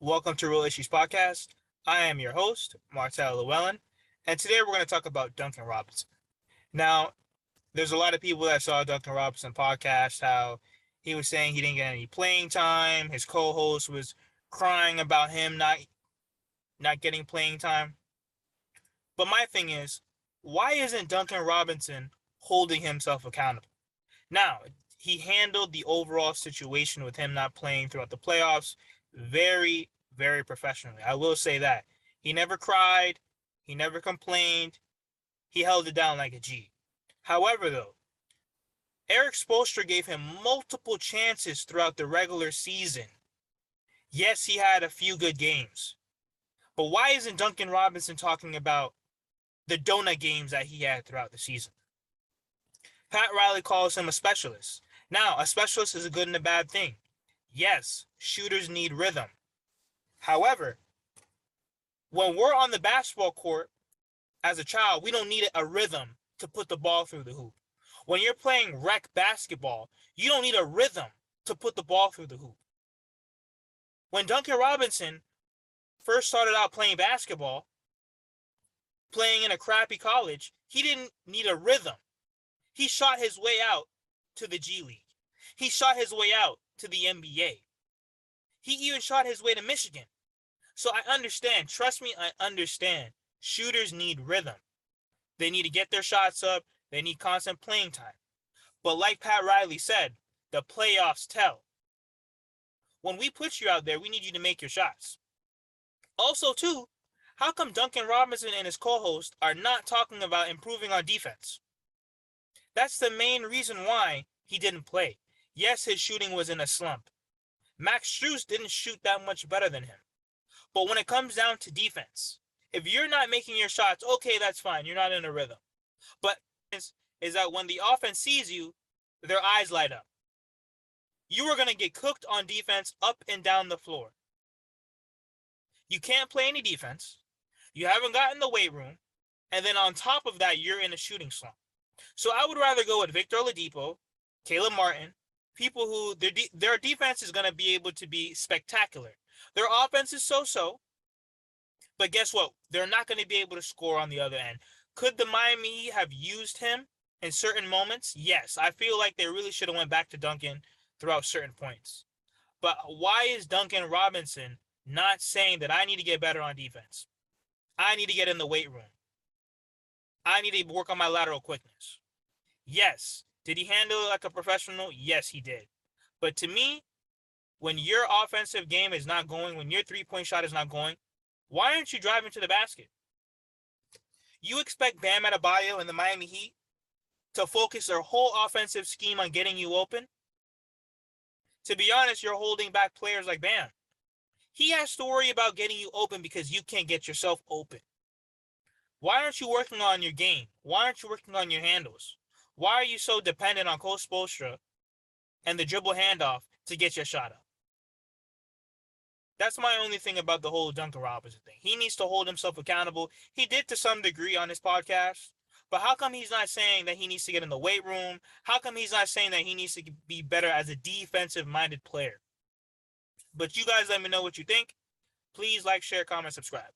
Welcome to Real Issues Podcast. I am your host, Martel Llewellyn, and today we're going to talk about Duncan Robinson. Now, there's a lot of people that saw Duncan Robinson podcast, how he was saying he didn't get any playing time. His co-host was crying about him not getting playing time. But my thing is, why isn't Duncan Robinson holding himself accountable? Now, he handled the overall situation with him not playing throughout the playoffs very, very professionally. I will say that. He never cried. He never complained. He held it down like a G. However, though, Eric Spoelstra gave him multiple chances throughout the regular season. Yes, he had a few good games. But why isn't Duncan Robinson talking about the donut games that he had throughout the season? Pat Riley calls him a specialist. Now, a specialist is a good and a bad thing. Yes, shooters need rhythm. However, when we're on the basketball court as a child, we don't need a rhythm to put the ball through the hoop. When you're playing rec basketball, you don't need a rhythm to put the ball through the hoop. When Duncan Robinson first started out playing basketball, playing in a crappy college, he didn't need a rhythm. He shot his way out to the G League. He shot his way out to the NBA. He even shot his way to Michigan. So I understand. Trust me, I understand. Shooters need rhythm. They need to get their shots up. They need constant playing time. But like Pat Riley said, the playoffs tell. When we put you out there, we need you to make your shots. Also, too, how come Duncan Robinson and his co-host are not talking about improving on defense? That's the main reason why he didn't play. Yes, his shooting was in a slump. Max Strus didn't shoot that much better than him. But when it comes down to defense, if you're not making your shots, okay, that's fine. You're not in a rhythm. But is that when the offense sees you, their eyes light up. You are going to get cooked on defense up and down the floor. You can't play any defense. You haven't gotten the weight room. And then on top of that, you're in a shooting slump. So I would rather go with Victor Oladipo, Caleb Martin, people who their defense is going to be able to be spectacular. Their offense is so-so, but guess what? They're not going to be able to score on the other end. Could the Miami Heat have used him in certain moments? Yes. I feel like they really should have went back to Duncan throughout certain points. But why is Duncan Robinson not saying that I need to get better on defense? I need to get in the weight room. I need to work on my lateral quickness. Yes. Did he handle it like a professional? Yes, he did. But to me, when your offensive game is not going, when your three-point shot is not going, why aren't you driving to the basket? You expect Bam Adebayo and the Miami Heat to focus their whole offensive scheme on getting you open? To be honest, you're holding back players like Bam. He has to worry about getting you open because you can't get yourself open. Why aren't you working on your game? Why aren't you working on your handles? Why are you so dependent on Coach Spoelstra and the dribble handoff to get your shot up? That's my only thing about the whole Duncan Robinson thing. He needs to hold himself accountable. He did to some degree on his podcast, but how come he's not saying that he needs to get in the weight room? How come he's not saying that he needs to be better as a defensive-minded player? But you guys let me know what you think. Please like, share, comment, subscribe.